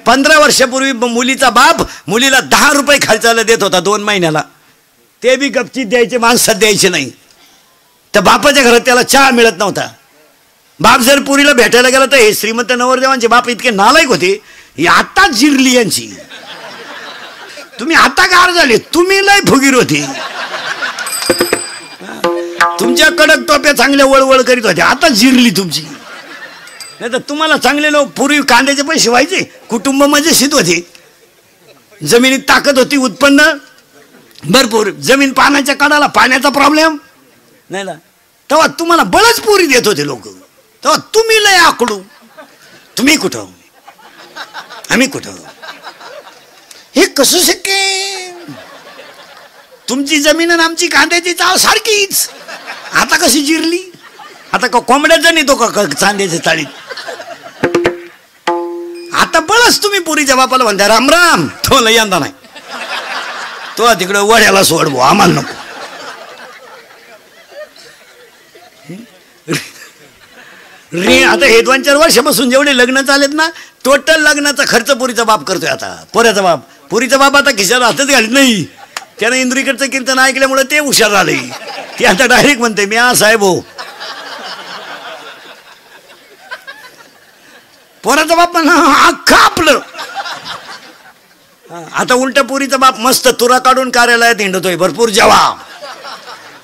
15 वर्षापूर्वी मुलीचा बाप मुलीला 10 रुपये खर्चायला देत होता 2 महिन्याला, ते बी गपचीत द्यायचे, माणसात द्यायचे नाही. तर बापाच्या घरात त्याला चहा मिळत नव्हता. बाप जर पुरीला भेटायला गेला तर हे श्रीमंत नवरदेवांचे बाप इतके नालायक होते, आता जिरली यांची. तुम्ही आता गार झाले, तुम्ही लय फुगीर होते, तुमच्या कडक टोप्या चांगल्या वळवळ करीत होत्या, आता जिरली तुमची. नाही तर तुम्हाला चांगले लोक पूर्वी कांद्याचे पैसे व्हायचे, कुटुंब मजेशीर होते, जमिनीत ताकद होती, उत्पन्न भरपूर, जमीन पाण्याच्या कडाला, पाण्याचा प्रॉब्लेम नाही ना, तेव्हा तुम्हाला बळच पुरी देत होते लोक. तेव्हा तुम्ही लय आकडू, तुम्ही कुठं आम्ही कुठं, हे कसं शक्य? तुमची जमीन आणि आमची कांद्याची चाव सारखीच, आता कशी जिरली? आता का कोंबड्याचा नाही तो का चांद्याच्या चाळीत? आता बळच तुम्ही पुरीच्या बापाला म्हणता राम राम, तो लय यंदा नाही, तो तिकडे वड्याला सोडवो, आम्हाला नको. आता हे 2-4 वर्षापासून जेवढे लग्न चालेत ना, टोटल लग्नाचा खर्च पुरीचा बाप करतोय. आता पोऱ्याचा बाप, पुरीचा बाप आता खिशाला हातच घालत नाही. त्यानं इंद्रिकडचं कीर्तन ऐकल्यामुळे ते हुशार झाले, ते आता डायरेक्ट म्हणते मी आ साहेब हो. पोराचा बाप अख्खा आपलं. आता उलट पुरीचा बाप मस्त तुरा काढून कार्यालयात हिंडतोय, भरपूर जेवा,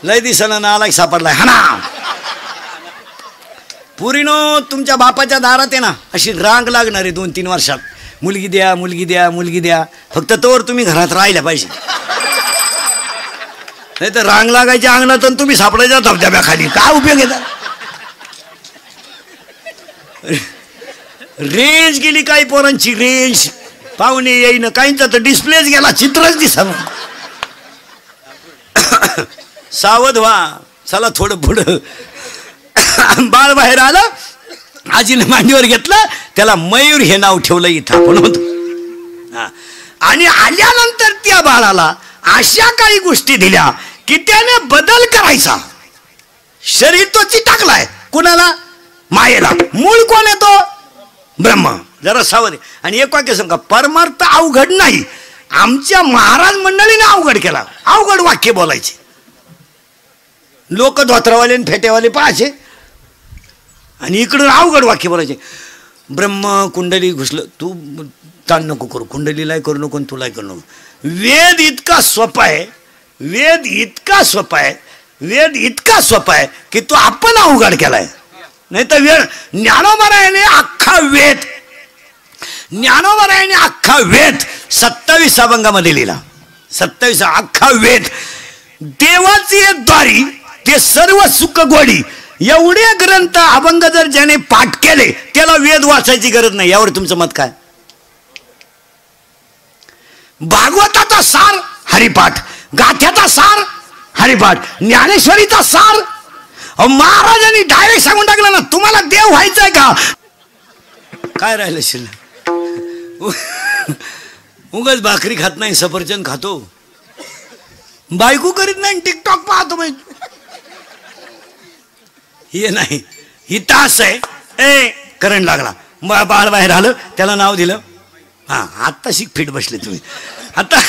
लय दिसना नालायक सापडलाय हा ना. पुरीनो तुमच्या बापाच्या दारात आहे ना अशी रांग लागणार आहे 2-3 वर्षात, मुलगी द्या मुलगी द्या मुलगी द्या, फक्त तोवर तुम्ही घरात राहिल्या पाहिजे. नाही तर रांग लागायच्या अंगणात तुम्ही सापडायच्या धबधब्याखाली, काय उपयोग येतात? रेंज गेली काही पोरांची, रेंज पाहुणे येईन, काहींचा तर डिस्प्लेच गेला, चित्रच दिसत. सावध व्हा, चला थोडं पुढं. बाळ बाहेर आलं, आजीने मांडीवर घेतलं, त्याला मयूर हे नाव ठेवलं, इथं आपण होतो. आणि आल्यानंतर त्या बाळाला अशा काही गोष्टी दिल्या की त्याने बदल करायचा. शरीर तो चिटाकलाय, कुणाला? मायेला. मूळ कोण येतो? ब्रह्म. जरा सावध. आणि एक वाक्य सांगा, परमार्थ अवघड नाही, आमच्या महाराज मंडळीने अवघड केला. अवघड वाक्य बोलायचे, लोक धोत्रावाले आणि फेट्यावाले पाहायचे, आणि इकडून अवघड वाक्य बोलायचे. ब्रह्म कुंडली घुसलं, तू ताण नको करू, कुंडलीलाही करू नको, तुलाही करू नको. वेद इतका सोपा आहे, वेद इतका सोपा आहे, वेद इतका सोपा आहे की तो आपण अवघड केलाय. नाही तर वेळ ज्ञानोबरायाने अख्खा वेद, ज्ञानोबरायाने अख्खा वेद 27 अभंगामध्ये लिहिला. 27 अख्खा वेद, देवाची द्वारी ते सर्व सुख गोडी, एवढे ग्रंथ अभंग जर ज्याने पाठ केले त्याला वेद वाचायची गरज नाही. यावर तुमचं मत काय? भागवताचा सार हरिपाठ, गाथ्याचा सार हरिपाठ, ज्ञानेश्वरीचा सार. महाराजांनी डायरेक्ट सांगून टाकलं ना, तुम्हाला देव व्हायचंय का? काय राहिलं शिल्लक? उगाच भाकरी खात नाही, सफरचंद खातो, बायको करीत नाही, टिकटॉक पाहतो. माहिती हे नाही, ही तास आहे. ए करंट लागला, बाळ बाहेर आलं, त्याला नाव दिलं. हा आत्ता शिक फिट बसले तुम्ही. आता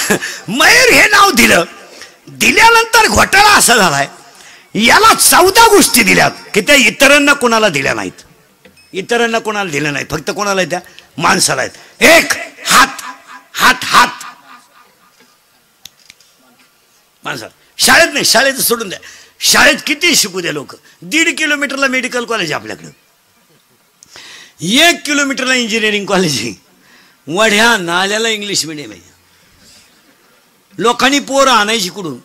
मयूर हे नाव दिलं, दिल्यानंतर घोटाळा असा झालाय, याला 14 गोष्टी दिल्यात की त्या इतरांना कोणाला दिल्या नाहीत. इतरांना कोणाला दिल्या नाहीत, फक्त कोणाला त्या माणसाला आहेत. एक हात, हात हात माणसाला. शाळेत नाही, शाळेचं सोडून द्या, शाळेत किती शिकू द्या लोक. 1.5 किलोमीटरला मेडिकल कॉलेज आपल्याकडं, 1 किलोमीटरला इंजिनिअरिंग कॉलेज आहे, वढ्या नाल्याला इंग्लिश मिडियम आहे. लोकांनी पोरं आणायची कुठून?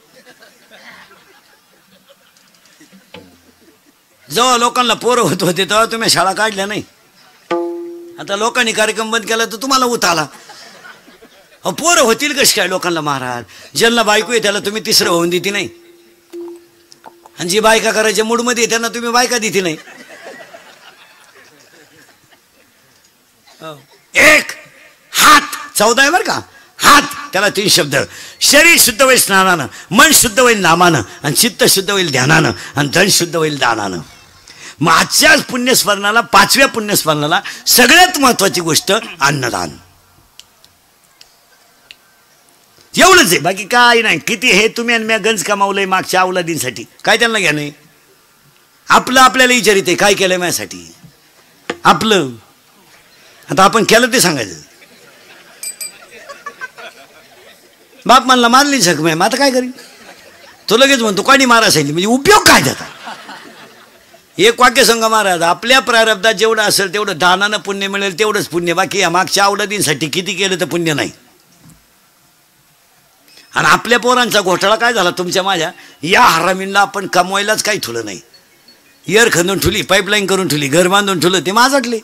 जेव्हा लोकांना पोरं होत होते तेव्हा तुम्ही शाळा काढल्या नाही. आता लोकांनी कार्यक्रम बंद केला तर तुम्हाला उत आला. पोरं होतील कशी काय लोकांना? महाराज ज्यांना बायको आहे त्याला तुम्ही तिसरं होऊन देते नाही, आणि जी बायका करायच्या मूडमध्ये त्यांना तुम्ही बायका देते नाही. एक हात 14 आहे बरं का. हात, त्याला 3 शब्द. शरीर शुद्ध होईल स्नानानं, मन शुद्ध होईल नामानं, आणि चित्त शुद्ध होईल ध्यानानं, आणि धन शुद्ध होईल दानानं. मग आजच्या पुण्यस्मरणाला, 5व्या पुण्यस्मरणाला सगळ्यात महत्वाची गोष्ट अन्नदान. एवढंच आहे, बाकी काय नाही. किती हे तुम्ही आणि मी गंज कमावलंय मागच्या अवलादींसाठी, काय त्यांना घ्या नाही. आपलं आपल्याला विचारित आहे काय केलंय माझ्यासाठी आपलं. आता आपण केलं ते सांगायचं. बाप म्हणला मारली जखम आहे, मग आता काय करीन. तो लगेच म्हणतो काणी मारा सांगितली, म्हणजे उपयोग काय त्याचा. एक वाक्य संघ महाराज, आपल्या प्रारब्धात जेवढं असेल तेवढं दानानं पुण्य मिळेल तेवढंच पुण्य, बाकी या मागच्या अवलादींसाठी किती केलं तर पुण्य नाही. आणि आपल्या पोरांचा घोटाळा काय झाला तुमच्या माझ्या, या हरामींना आपण कमवायलाच काही ठुलं नाही. एअर खंदून ठुली, पाईपलाईन करून ठुली, घर बांधून ठुलं, ते माझाटले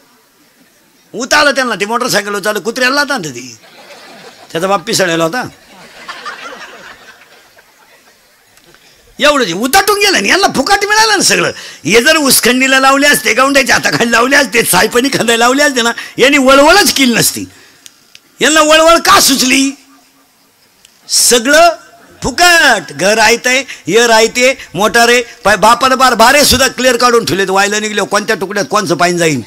उतारलं त्यांना. ते मोटरसायकल चालू कुत्र्याला होता ना, ती त्याचा बाप पिसळलेला होता. एवढं उताटून गेलं आणि यांना फुकाट मिळालं ना सगळं. हे जर उसखंडीला लावले असते, गावंड्याच्या हाताखाली लावले असते, सायपणी खंदायला लावले असते ना, यांनी वळवळच केली नसती. यांना वळवळ का सुचली. सगळं फुकट. घर आहे, एअर आहे, ते मोटार आहे, बापानं बारे सुद्धा क्लिअर काढून ठेवलेत. व्हायला निघले कोणत्या तुकड्यात कोणचं पाणी जाईन.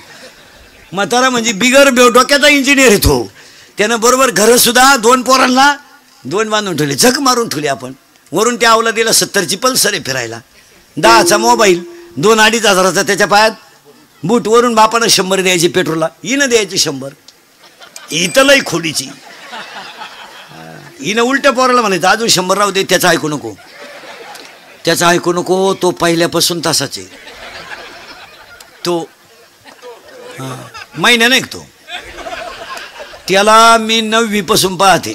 म्हातारा म्हणजे बिगर डोक्याचा इंजिनियर येतो. त्यानं बरोबर घरं सुद्धा 2 पोरांना 2 बांधून ठेवले, झक मारून ठेवले आपण. वरून त्या अवलादीला 70ची पल्सर आहे फिरायला, 10चा मोबाईल, 2-2.5 हजाराचा त्याच्या पायात बूट. वरून बापानं 100 द्यायची पेट्रोलला, हिनं द्यायची 100. इथं लई खोडीची. हिनं उलट्या पोराला म्हणायचं अजून 100 राहू दे, त्याचं ऐकू नको, त्याचं ऐकू नको. तो पहिल्यापासून तसाच आहे. तो महिन्या नाही तो, त्याला मी 9वी पासून पाहते.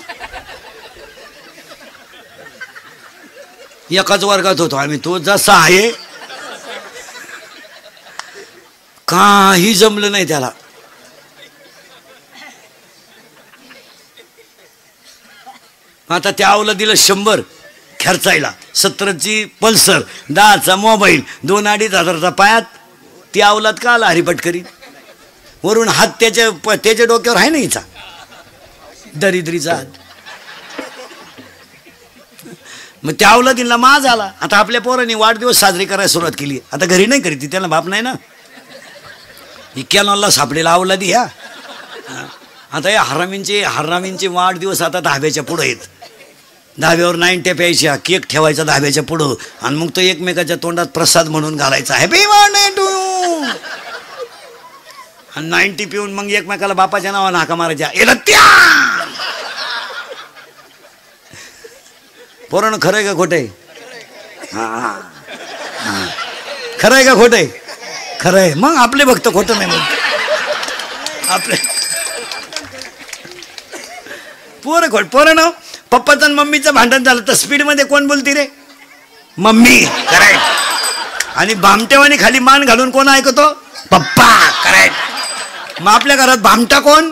एकाच वर्गात होतो आम्ही. तो जसा आहे काही जमलं नाही त्याला. आता त्या अवलादीला 100 खर्चायला, 70ची पल्सर, 10चा मोबाईल, 2-2.5 हजाराचा पायात. ती अवलाद का आला हरिपट करी. वरून हात त्याच्या डोक्यावर आहे ना हिचा दरिद्रीचा हात. मग त्या अवलादीला माज आला. आता आपल्या पोरांनी वाढदिवस साजरी करायला सुरुवात केली. आता घरी नाही करीत, त्याला बाप नाही ना. ही कॅनॉलला सापडेला अवलादी ह्या. आता या हरामींचे वाढदिवस आता धाब्याच्या पुढं आहेत. धाब्यावर 90 प्यायच्या, केक ठेवायचा धाब्याच्या पुढं, आणि मग तो एकमेकाच्या तोंडात प्रसाद म्हणून घालायचा, हॅपी बर्थडे टू यू. आणि 90 पिऊन मग एकमेकाला बापाच्या नावानं हाका मारायच्या, एला त्या. पोरानं खरंय का खोटंय. खरंय का खोटंय. खरंय. मग आपले भक्त खोटं नाही मग आपले पोरानं. पप्पाचं आणि मम्मीचं भांडण झालं तर स्पीडमध्ये कोण बोलती रे, मम्मी. करेक्ट. आणि भामटेवानी खाली मान घालून कोण ऐकतो, पप्पा. करेक्ट. मग आपल्या घरात भामटा कोण,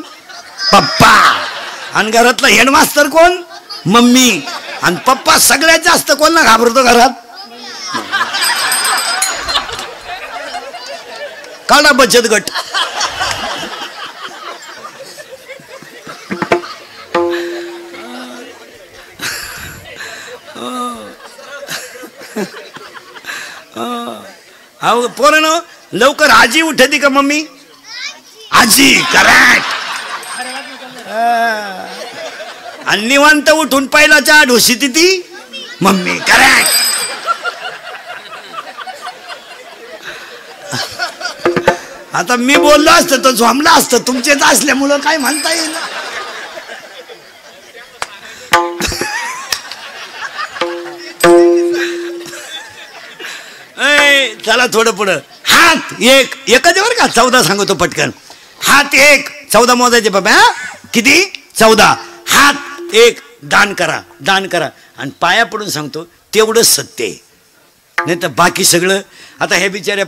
पप्पा. आणि घरातला हेडमास्तर कोण, मम्मी. आणि पप्पा सगळ्यात जास्त कोणला घाबरतो घरात, काढा बचत गट. पोरानं लवकर आजी उठती का मम्मी, आजी. करेक्ट. आणि निवांत उठून पहिला चहा ढोशीती ती मम्मी. करेक्ट. आता मी बोललो असतं तो झोंबला असतं, तुमचेच असल्यामुळं काय म्हणता येईल. चला थोडं पुढं. हात एकच वर का 14 सांगतो पटकन. हात 1, 14 मोजायचे बाबा. किती, 14. हात 1, दान करा, दान करा. आणि पाया पडून सांगतो तेवढंच सत्य आहे, नाही तर बाकी सगळं. आता हे बिचाऱ्या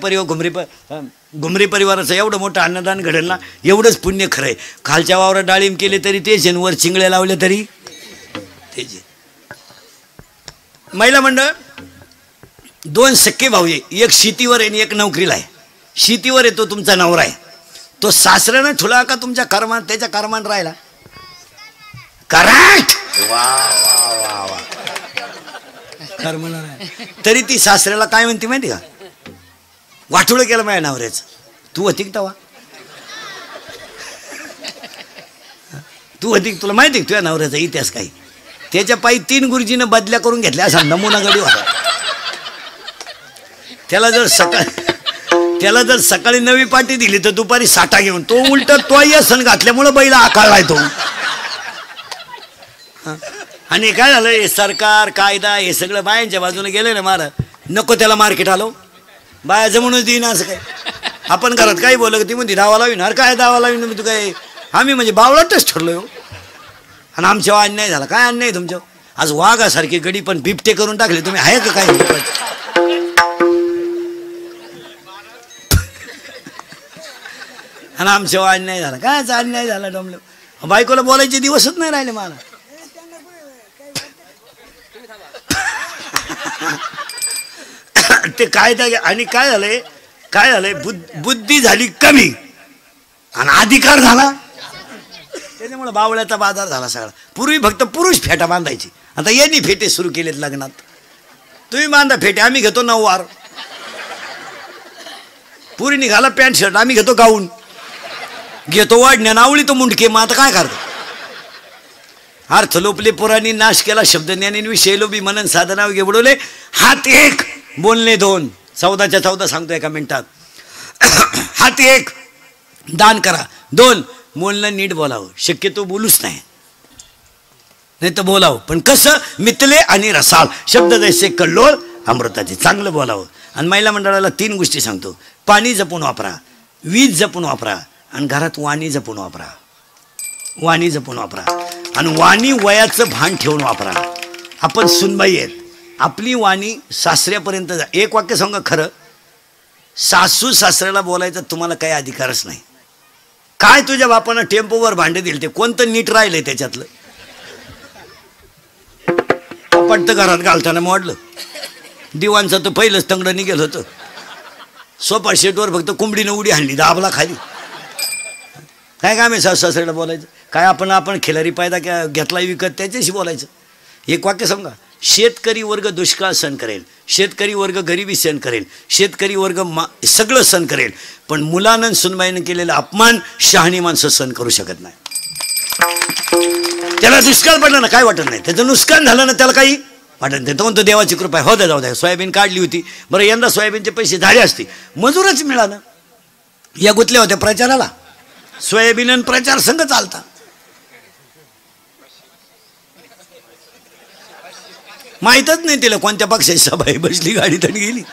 घुमरी परिवाराचं एवढं मोठं अन्नदान घडेल ना, एवढंच पुण्य खरं आहे. खालच्या वावरात डाळिंब केले तरी तेच, वर चिंगळ्या लावल्या तरी तेच. महिला मंडळ 2 सख्खे भाऊ आहे, एक शेतीवर आहे आणि एक नोकरीला आहे. शेतीवर आहे तो तुमचा नवरा आहे. तो सासऱ्यानं ठुला का तुमच्या कर्मात, त्याच्या कर्मात राहिला. करेक्ट. वा वा वा. कर्मला तरी ती सासऱ्याला काय म्हणते माहिती का, वाटोळं केलं माझ्या नवऱ्याचं. तू होती का तवा, तू होती, तुला माहिती का तुझ्या नवऱ्याचा इतिहास काही. त्याच्या पायी 3 गुरुजीनं बदल्या करून घेतल्या असा नमुना गडी होता. त्याला जर सकाळी 9 पाटी दिली तर दुपारी 60 घेऊन तो उलट तोही सण घातल्यामुळे बैल आकाळलाय तो. आणि काय झालं, हे सरकार कायदा हे सगळं बायांच्या बाजूने गेले ना महाराज. नको त्याला मार्केट आलो, बाया जमूनच देईन असं काय. आपण घरात काही बोललं ती म्हणते दावा लावीन. काय दावा लावीन तू काय, आम्ही म्हणजे बावळाटच ठरलो हो. आणि आमच्यावर अन्याय झाला. काय अन्याय तुमच्या, आज वाघासारखे गडी पण बिबटे करून टाकले तुम्ही, आहे का काय. आणि आमच्यावर अन्याय झाला. कायचा अन्याय झाला डोंबले, बायकोला बोलायचे दिवसच नाही राहिले मला. ते कायदा आणि काय झालंय बुद्धी झाली कमी आणि अधिकार झाला, त्याच्यामुळे बावळ्याचा बाजार झाला सगळा. पूर्वी फक्त पुरुष फेटा बांधायची, आता यांनी फेटे सुरू केलेत लग्नात. तुम्ही बांधा फेटे, आम्ही घेतो 9 वार. पुरी निघाला पॅन्ट शर्ट, आम्ही घेतो गाऊन, घेतो वाढण्या नावळी तो मुंडके. मग आता काय करतो. अर्थ लोपले पुराणी, नाश केला शब्द ज्ञानी, विषय लोभी मनन साधना बुडवले. हात एक बोलणे 2, 14च्या 14 सांगतो एका मिनिटात. हात एक दान करा, 2 बोलणं नीट बोलावं. शक्यतो बोलूच नाही तर बोलावं, पण कसं मितले आणि रसाळ. शब्द जैसे कल्लोळ अमृताचे, चांगलं बोलावं. आणि महिला मंडळाला 3 गोष्टी सांगतो. पाणी जपून वापरा, वीज जपून वापरा, आणि घरात वाणी जपून वापरा. वाणी जपून वापरा आणि वाणी वयाचं भान ठेवून वापरा. आपण सुनबाई आहेत, आपली वाणी सासऱ्यापर्यंत जा. एक वाक्य सांगा खरं, सासू सासऱ्याला बोलायचा तुम्हाला काही अधिकारच नाही. काय तुझ्या बापानं टेम्पोवर भांडे दिले, ते कोणतं नीट राहिलंय त्याच्यातलं. पटतं घरात घालताना मोडलं. दिवाणचं तर पहिलंच तंगडं निघेल होतं. सोफा सेटवर फक्त कोंबडीनं उडी हाणली, दाबला खाली. काय काम आहे सासू सासऱ्याला बोलायचं. काय आपण खिलारी पायदा घेतला विकत त्याच्याशी बोलायचं. एक वाक्य सांगा, शेतकरी वर्ग दुष्काळ सहन करेल, शेतकरी वर्ग गरिबी सहन करेल, शेतकरी वर्ग सगळं सहन करेल, पण मुलानं सुनबाईनं केलेला अपमान शहाणी माणसं सहन करू शकत नाही. त्याला दुष्काळ पडला ना काय वाटत नाही, त्याचं नुकसान झालं ना त्याला काही वाटत नाही. तो म्हणतो देवाची कृपा हो द्या, जाऊ द्या. सोयाबीन काढली होती, बरं यंदा सोयाबीनचे पैसे झाले असते, मजूरच मिळालं. या गुतल्या होत्या प्रचाराला, सोयाबीन आणि प्रचार संघ चालता. माहीतच नाही तिला कोणत्या पक्षाची सभा आहे, बसली गाडीत आणि गेली.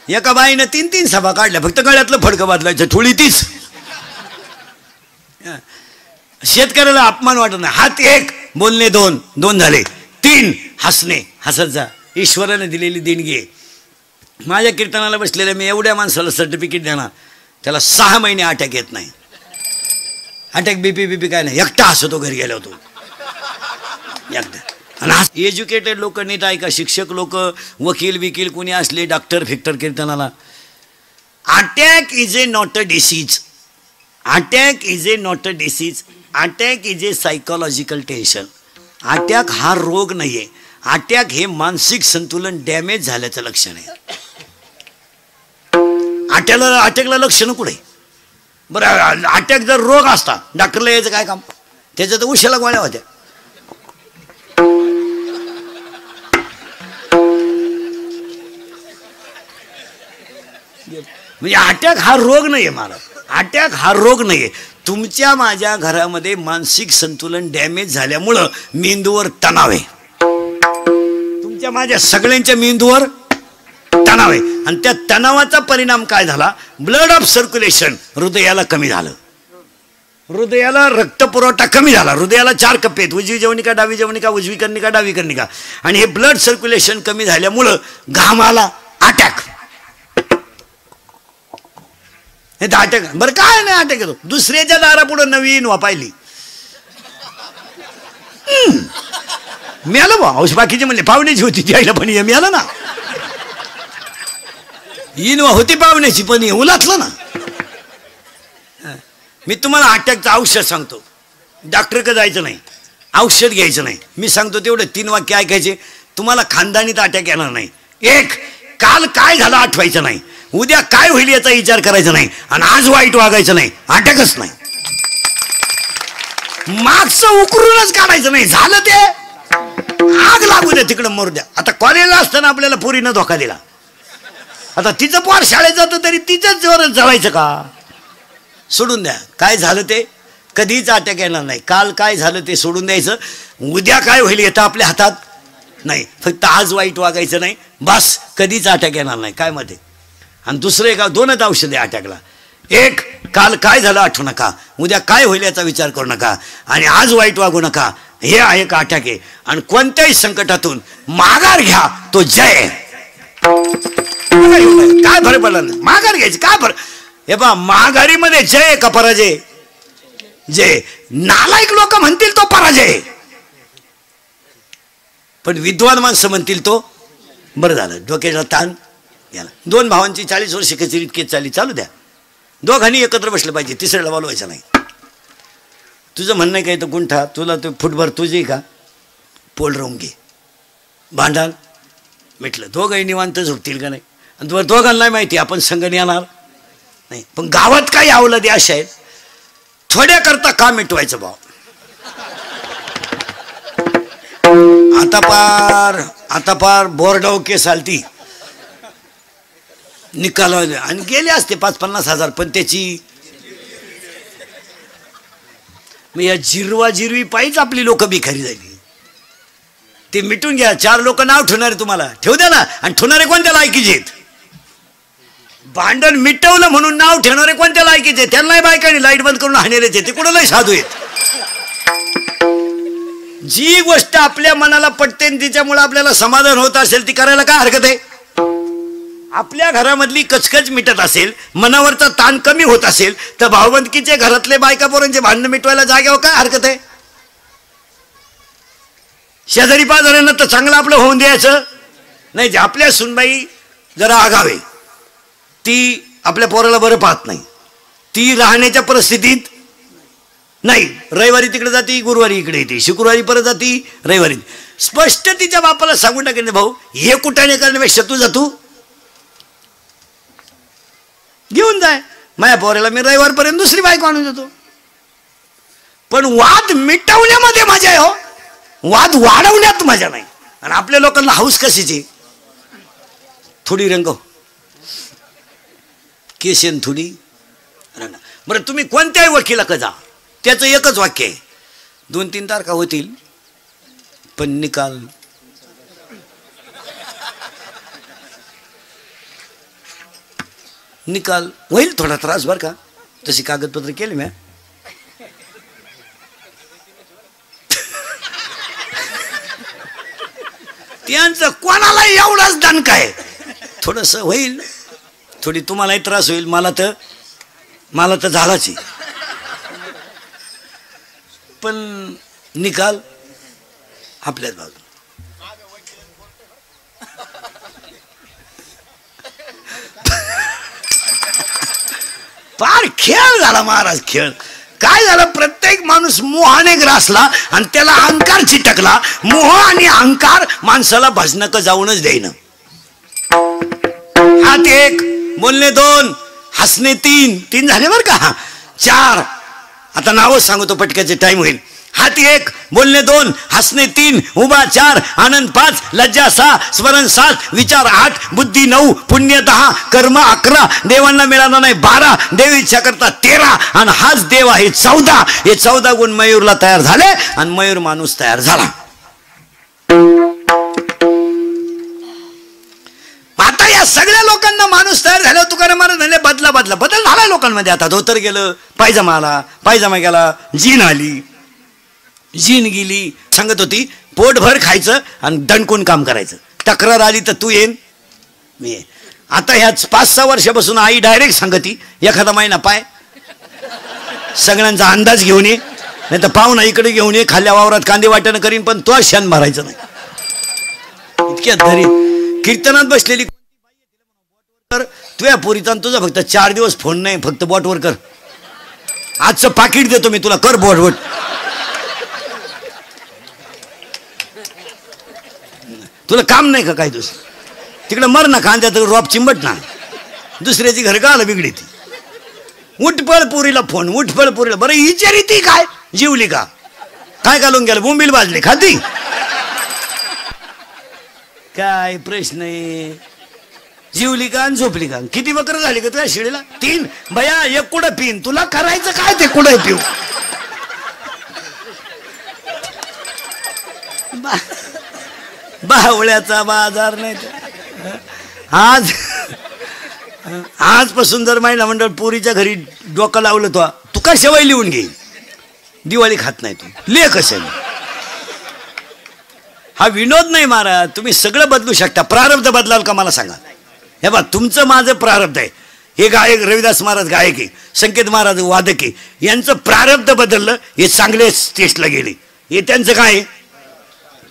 एका बाईनं 3 सभा काढल्या, फक्त गळ्यातलं फडकं बदलायचं, थोडी तीच. शेतकऱ्याला अपमान वाटत नाही. हात एक बोलणे 2 झाले. 3 हसणे, हसत जा. ईश्वराने दिलेली देणगी. माझ्या कीर्तनाला बसलेल्या मी एवढ्या माणसाला सर्टिफिकेट देणार, त्याला 6 महिने अटॅक येत नाही. अटॅक बीपी काय नाही, एकटा हसतो घरी गेला होतो एकदा. आणि एज्युकेटेड लोक नीट ऐका, शिक्षक लोक, वकील विकील कोणी असले, डॉक्टर फिक्टर कीर्तनाला. Attack is a not a disease. Attack is a not a disease. Attack is a psychological tension. Attack हा रोग नाही आहे. अटॅक हे मानसिक संतुलन डॅमेज झाल्याचं लक्षण आहे. अटॅकला लक्षण कुठे. बरं अटॅक जर रोग असता डॉक्टरला यायचं काय काम, त्याच्या तर उशाला गोळ्या होत्या. म्हणजे अटॅक हा रोग नाहीये मला. अटॅक हा रोग नाहीये. तुमच्या माझ्या घरामध्ये मानसिक संतुलन डॅमेज झाल्यामुळं मेंदूवर तणाव आहे. तुमच्या माझ्या सगळ्यांच्या मेंदूवर तणाव आहे. आणि त्या तणावाचा परिणाम काय झाला, ब्लड ऑफ सर्क्युलेशन हृदयाला कमी झालं. हृदयाला रक्तपुरवठा कमी झाला. हृदयाला 4 कप्पे आहेत, उजवी जवनिका, डावी जवनिका, उजवी कर्णिका, डावी कर्णिका. आणि हे ब्लड सर्क्युलेशन कमी झाल्यामुळं घामाला अटॅक. हे अटॅक बरं काय नाही अटॅक येतो. दुसऱ्याच्या दारापुढं नवीन वापायली मिळालं बा. औष बाकीचे म्हणले पाहुण्याची होती द्यायला, पण हे मिळालं ना. इनवा होती पाहुण्याची पण हे उलातलं ना. मी तुम्हाला अटॅकचं औषध सांगतो. डॉक्टरकडे जायचं नाही, औषध घ्यायचं नाही. मी सांगतो तेवढे 3 वाक्य ऐकायचे. तुम्हाला खानदानीत अटॅक येणार नाही. 1, काल काय झालं आठवायचं नाही. उद्या काय होईल याचा विचार करायचा नाही. आणि आज वाईट वागायचं नाही. अटॅकच नाही. मागचं उकरूनच काढायचं नाही. झालं ते आग लागू द्या तिकडं मरू द्या. आता कॉलेजला असताना आपल्याला पोरीनं धोका दिला, आता तिचं पोर शाळेत जातं तरी तिचंच जोर जळायचं का? सोडून द्या. काय झालं ते कधीच अटॅक येणार नाही. काल काय झालं ते सोडून द्यायचं. उद्या काय होईल येतं आपल्या हातात नाही. फक्त आज वाईट वागायचं नाही, बस. कधीच अटॅक येणार नाही. काय मध्ये आणि दुसरं एक दोनच औषधे अटॅकला. एक, काल काय झालं आठवू नका, उद्या काय होईल याचा विचार करू नका, आणि आज वाईट वागू नका. हे आहे का अटॅक आहे. आणि कोणत्याही संकटातून माघार घ्या, तो जय. काय फरक पडला माघार घ्यायची, काय फरक. हे पहा, माघारीमध्ये जय का पराजय? जय. नालायक लोक म्हणतील तो पराजय, पण विद्वान माणसं म्हणतील तो बरं झालं. डोक्याला ताण गेला. दोन भावांची 40 वर्ष कचेरीत केस चालू द्या, दोघांनी एकत्र बसलं पाहिजे, तिसऱ्याला बोलवायचं नाही. तुझं म्हणणं काय तर गुंठा तुला तो फुटभर तुझी का पोल राहून घे, भांडाल मिटलं. दोघंही निवांत झुकतील का नाही. आणि तुम्हाला दोघांना माहिती आपण संघ येणार नाही. पण गावात काही अवलंदी अशा आहेत, थोड्या करता का मिटवायचं भाव. आता पार बोर्डाव केस आलती, निकाल आणि गेले असते 5-50 हजार, पण त्याची या जिरवा जिरवी पाहिजे आपली लोक भिकारी झाली. ते मिटून घ्या. 4 लोक नाव ठेवणारे तुम्हाला ठेवू द्या ना. आणि ठेवणारे कोणत्या लायकीचे आहेत? भांडण मिटवलं म्हणून नाव ठेवणारे कोणत्या लायकीचे? त्यांनाही बायकांनी लाईट बंद करून हाणेलेच आहे, ते कुठं लय साधू आहेत. जी गोष्ट आपल्या मनाला पटते तिच्यामुळे आपल्याला समाधान होत असेल ती करायला काय हरकत आहे? आपल्या घरामधली कचकच मिटत असेल, मनावरचा ताण कमी होत असेल, तर भावबंदकीचे घरातले बायका पोरांचे भांडण मिटवायला जागेवर काय हरकत आहे? शेजारी पाजाऱ्यांना तर चांगलं आपलं होऊन द्यायचं नाही. आपल्या सुनबाई जरा आगावे, ती आपल्या पोराला बरं पाहत नाही, ती राहण्याच्या परिस्थितीत नाही. रविवारी तिकडे जाती, गुरुवारी इकडे येते, शुक्रवारी परत जाती, रविवारी. स्पष्ट तिच्या बापाला सांगून टाकेल, भाऊ हे कुठाने करण्यापेक्षा तू जातू घेऊन जाय, माझ्या पोराला मी रविवारपर्यंत दुसरी बायको आणून देतो. पण वाद मिटवण्यामध्ये मजा आहे हो, वाद वाढवण्यात मजा नाही. आणि आपल्या लोकांना हाऊस कशाची? थोडी रंग केशन थोडी रंग. बरं, तुम्ही कोणत्याही वकिलाकडे जा, त्याचं एकच वाक्य आहे, 2-3 तारखा होतील पण निकाल होईल. थोडा त्रास बरं का, तशी कागदपत्र केली मी. त्यांचं कोणाला एवढाच दणका आहे. थोडस होईल, थोडी तुम्हालाही त्रास होईल, मला तर झालाच आहे, पण निकाल आपल्याच बाजूला. फार खेळ झाला महाराज, खेळ. काय झालं, प्रत्येक माणूस मोहाने ग्रासला आणि त्याला अहंकार चिटकला. मोह आणि अहंकार माणसाला भजनक जाऊनच देईन. हात 1, बोलणे 2, हसणे 3 झाले बरं का. 4 आता नावच सांगतो पटक्याचे, टाइम होईल. हात 1, बोलणे 2, हसणे 3, उभा 4, आनंद 5, लज्जा 6, स्मरण 7, विचार 8, बुद्धी 9, पुण्य 10, कर्म 11, देवांना मिळाला नाही 12, देव इच्छा करता 13, आणि हाच देव आहे 14. हे 14 गुण मयूरला तयार झाले आणि मयूर माणूस तयार झाला. आता या सगळ्या लोकांना माणूस तयार झाल्यावर तुकाराम महाराज म्हणले बदल झाला लोकांमध्ये. आता धोतर गेलं, पायजमा आला, पायजमा गेला, जीन आली, जीन गेली. सांगत होती पोटभर खायचं आणि दणकून काम करायचं. तक्रार आली तर तू येईन मी येईन. आता ह्याच 5-6 वर्षापासून आई डायरेक्ट सांगती एखादा महिना पाय सगळ्यांचा अंदाज घेऊन ये, नाही तर पाहुणा इकडे घेऊन ये, खाल्ल्या वावरात कांदे वाटणं करीन, पण तो शान भरायचं नाही. इतक्यात धरी कीर्तनात बसलेली तर तुझ्या पोरीचा तुझा फक्त 4 दिवस फोन नाही, फक्त बॉटवर कर. आजचं पाकिट देतो मी तुला, कर बॉटवर. तुला काम नाही का काय दुसरं? तिकडे मर ना, कांद्यात रॉप चिंबट ना, दुसऱ्याची घर का आलं बिगडी ती. उठपळ पुरीला फोन, उठपळ पुरीला. बरं हिची रीती काय, जीवली का काय घालून गेलं, बोंबील भाजली खाती. काय प्रश्न आहे? जीवली का आणि झोपली का? किती बकर झाली का तुझ्या शिडीला? 3. भया एक कुठं पिन, तुला करायचं काय ते कुठं पिऊ? बावळ्याचा बाजार नाही. आजपासून जर महिला मंडळ पोरीच्या घरी डोकं लावलं तू का शेवई लिहून घे. दिवाळी खात नाही तू ले कशाने. हा विनोद नाही महाराज, तुम्ही सगळं बदलू शकता. प्रारब्ध बदलाल का मला सांगा. हे बा तुमचं माझं प्रारब्ध आहे. हे गायक रविदास महाराज गायक आहे, संकेत महाराज वादक आहे. यांचं प्रारब्ध बदललं, हे चांगले स्टेजला गेले. हे त्यांचं काय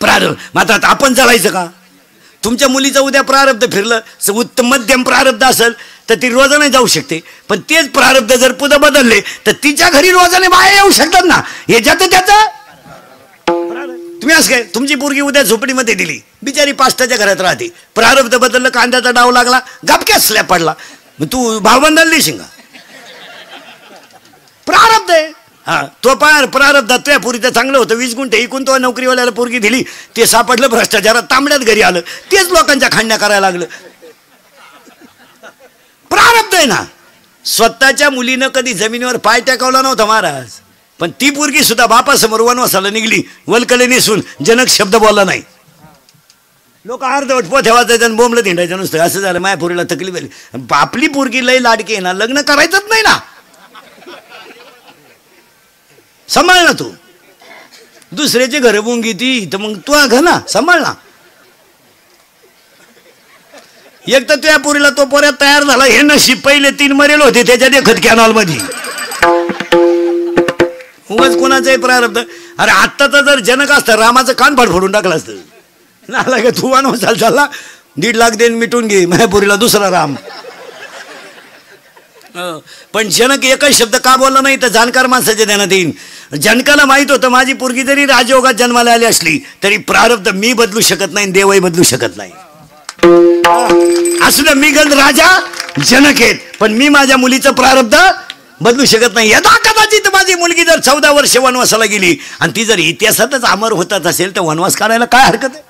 प्रारब्ध. मात्र आपण चालायचं का? तुमच्या मुलीचं उद्या प्रारब्ध फिरलं, उत्तम मध्यम प्रारब्ध असेल तर ती रोजाने जाऊ शकते. पण तेच प्रारब्ध जर पुढे बदलले तर तिच्या घरी रोजाने बाहेर येऊ शकतात ना. हे ज्याचं त्याचं. तुम्ही असं काय, तुमची पोरगी उद्या झोपडीमध्ये दिली, बिचारी पास्टाच्या घरात राहते. प्रारब्ध बदललं, कांद्याचा डाव लागला, गपक्यात स्लॅब पडला, मग तू भावबंधाला देशील का? प्रारब्ध आहे. हा तो प्रारब्धात तुझ्या पोरीचं चांगलं होतं, 20 गुंठे इकून तो नोकरीवाल्याला पोरगी दिली, ते सापडलं भ्रष्टाचारात, तांबड्यात घरी आलं, तेच लोकांच्या खांड्या करायला लागलं. प्रारब्ध आहे ना. स्वतःच्या मुलीनं कधी जमिनीवर पाय टेकवला नव्हता महाराज, पण ती पोरगी सुद्धा बापासमोर वनवासाला निघली, वलकले नेसून, जनक शब्द बोलला नाही. लोक अर्धवट पोथ्या वाचायचं आणि बोंबलं धिंडायचं नुसतं. असं झालं, माझ्या पोरीला तकलीफ झाली. आपली पोरगी लय लाडकी आहे ना, लग्न करायचंच नाही ना. सांभाळ ना तू. दुसऱ्याचे घर बोंगी ती तर मग तू घ ना, सांभाळ ना. एक तर तुझ्या पोरीला तो पोऱ्यात तयार झाला, हे नशीब पहिले 3 मरेल होते त्याच्या देखत कॅनॉल मध्ये. उगाच कोणाचंही प्रारब्ध. अरे आत्ता तर जर जनक असतं रामाचं कान फाडफोडून टाकलं असतं. नाला का तू वनवासाला चालला, 1.5 लाख देऊन मिटून घे माझ्या पोरीला दुसरा राम. पण जनक एकच शब्द का बोलला नाही तर जाणकार माणसाच्या ध्यानात येईन. जनकाला माहित होतं माझी पोरगी जरी राजयोगात जन्माला आली असली तरी प्रारब्ध मी बदलू शकत नाही, देवही बदलू शकत नाही. असलं मी गंध राजा जनक आहेत, पण मी माझ्या मुलीचं प्रारब्ध बदलू शकत नाही. यदा कदाचित माझी मुलगी जर 14 वर्ष वनवासाला गेली आणि ती जर इतिहासातच अमर होतात असेल तर वनवास करायला काय हरकत आहे?